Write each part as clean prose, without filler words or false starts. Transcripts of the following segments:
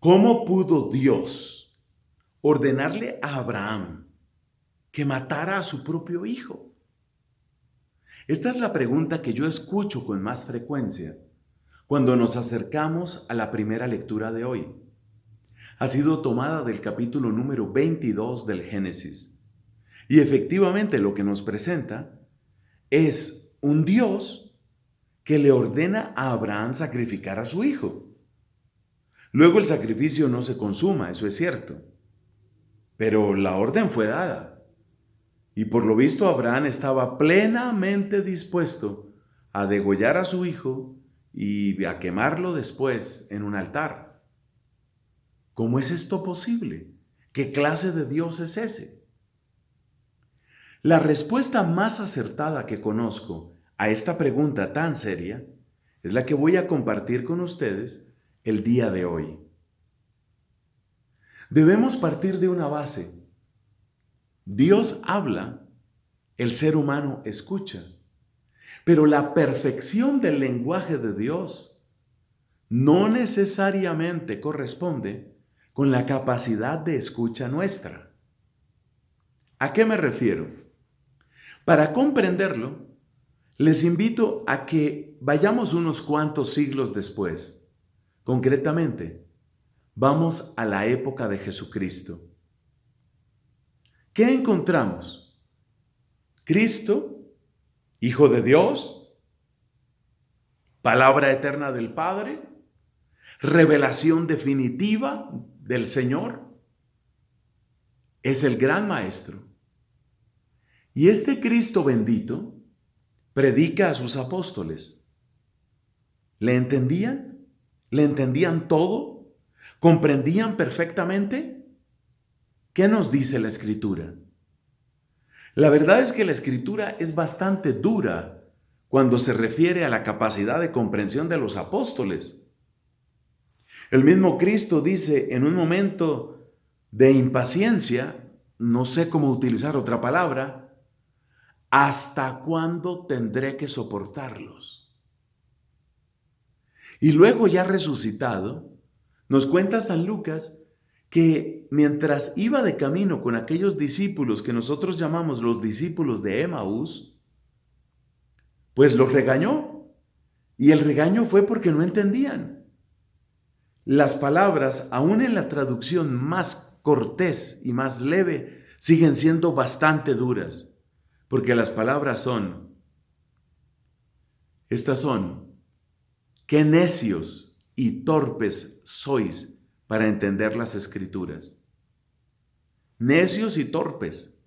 ¿Cómo pudo Dios ordenarle a Abraham que matara a su propio hijo? Esta es la pregunta que yo escucho con más frecuencia cuando nos acercamos a la primera lectura de hoy. Ha sido tomada del capítulo número 22 del Génesis. Y efectivamente lo que nos presenta es un Dios que le ordena a Abraham sacrificar a su hijo. Luego el sacrificio no se consuma, eso es cierto, pero la orden fue dada. Y por lo visto Abraham estaba plenamente dispuesto a degollar a su hijo y a quemarlo después en un altar. ¿Cómo es esto posible? ¿Qué clase de Dios es ese? La respuesta más acertada que conozco a esta pregunta tan seria es la que voy a compartir con ustedes el día de hoy. Debemos partir de una base. Dios habla, el ser humano escucha, pero la perfección del lenguaje de Dios no necesariamente corresponde con la capacidad de escucha nuestra. ¿A qué me refiero? Para comprenderlo, les invito a que vayamos unos cuantos siglos después. Concretamente, vamos a la época de Jesucristo. ¿Qué encontramos? Cristo, Hijo de Dios, palabra eterna del Padre, revelación definitiva del Señor. Es el gran Maestro. Y este Cristo bendito predica a sus apóstoles. ¿Le entendían? ¿Le entendían todo? ¿Comprendían perfectamente? ¿Qué nos dice la Escritura? La verdad es que la Escritura es bastante dura cuando se refiere a la capacidad de comprensión de los apóstoles. El mismo Cristo dice en un momento de impaciencia, no sé cómo utilizar otra palabra, ¿hasta cuándo tendré que soportarlos? Y luego ya resucitado, nos cuenta San Lucas que mientras iba de camino con aquellos discípulos que nosotros llamamos los discípulos de Emaús, pues los regañó. Y el regaño fue porque no entendían. Las palabras, aún en la traducción más cortés y más leve, siguen siendo bastante duras, porque las palabras estas son: qué necios y torpes sois para entender las Escrituras. Necios y torpes.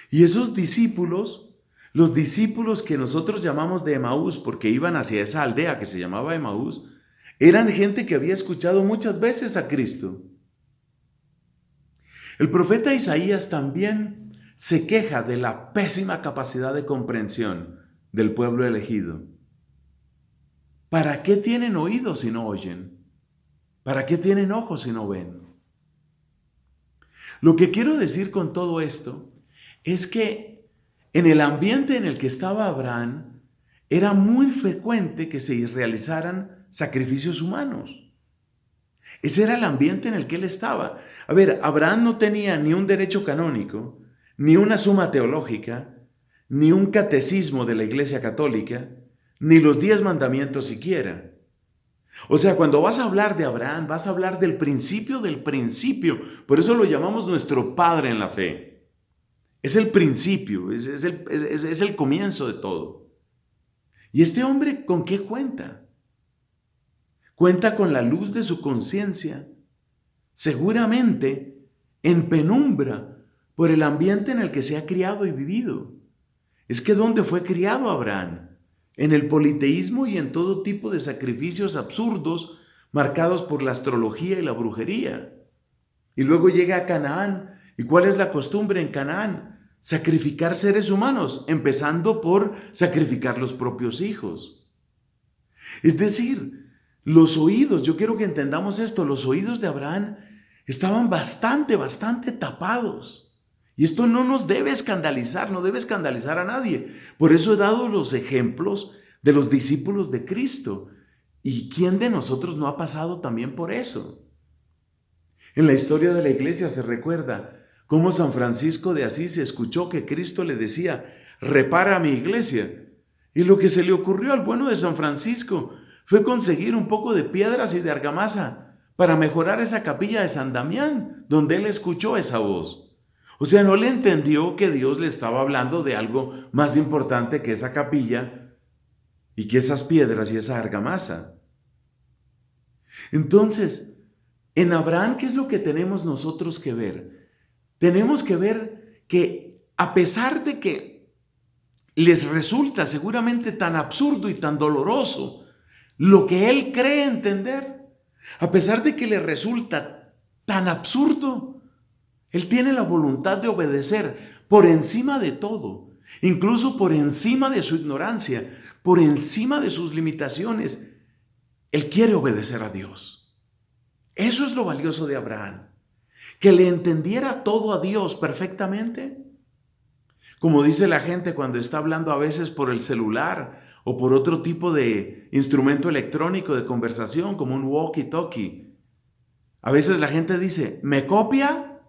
Y esos discípulos, los discípulos que nosotros llamamos de Emaús, porque iban hacia esa aldea que se llamaba Emaús, eran gente que había escuchado muchas veces a Cristo. El profeta Isaías también se queja de la pésima capacidad de comprensión del pueblo elegido. ¿Para qué tienen oídos si no oyen? ¿Para qué tienen ojos si no ven? Lo que quiero decir con todo esto es que en el ambiente en el que estaba Abraham era muy frecuente que se realizaran sacrificios humanos. Ese era el ambiente en el que él estaba. A ver, Abraham no tenía ni un derecho canónico, ni una suma teológica, ni un catecismo de la Iglesia Católica, ni los 10 mandamientos siquiera. O sea, cuando vas a hablar de Abraham, vas a hablar del principio del principio. Por eso lo llamamos nuestro padre en la fe. Es el principio, es el comienzo de todo. ¿Y este hombre con qué cuenta? Cuenta con la luz de su conciencia, seguramente en penumbra por el ambiente en el que se ha criado y vivido. Es que ¿dónde fue criado Abraham? En el politeísmo y en todo tipo de sacrificios absurdos marcados por la astrología y la brujería. Y luego llega a Canaán. ¿Y cuál es la costumbre en Canaán? Sacrificar seres humanos, empezando por sacrificar los propios hijos. Es decir, los oídos, yo quiero que entendamos esto, los oídos de Abraham estaban bastante tapados. Y esto no nos debe escandalizar, no debe escandalizar a nadie. Por eso he dado los ejemplos de los discípulos de Cristo. ¿Y quién de nosotros no ha pasado también por eso? En la historia de la iglesia se recuerda cómo San Francisco de Asís escuchó que Cristo le decía, repara mi iglesia. Y lo que se le ocurrió al bueno de San Francisco fue conseguir un poco de piedras y de argamasa para mejorar esa capilla de San Damián, donde él escuchó esa voz. O sea, no le entendió que Dios le estaba hablando de algo más importante que esa capilla y que esas piedras y esa argamasa. Entonces, en Abraham, ¿qué es lo que tenemos nosotros que ver? Tenemos que ver que a pesar de que les resulta seguramente tan absurdo y tan doloroso lo que él cree entender, a pesar de que le resulta tan absurdo, él tiene la voluntad de obedecer por encima de todo, incluso por encima de su ignorancia, por encima de sus limitaciones. Él quiere obedecer a Dios. Eso es lo valioso de Abraham, que le entendiera todo a Dios perfectamente. Como dice la gente cuando está hablando a veces por el celular o por otro tipo de instrumento electrónico de conversación, como un walkie-talkie. A veces la gente dice, ¿me copia?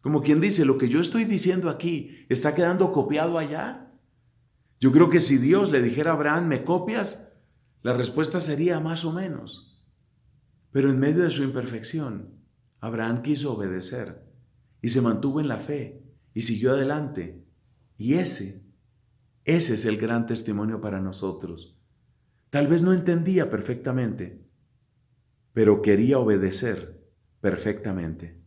Como quien dice, lo que yo estoy diciendo aquí está quedando copiado allá. Yo creo que si Dios le dijera a Abraham, ¿me copias? La respuesta sería más o menos. Pero en medio de su imperfección, Abraham quiso obedecer y se mantuvo en la fe y siguió adelante. Y ese es el gran testimonio para nosotros. Tal vez no entendía perfectamente, pero quería obedecer perfectamente.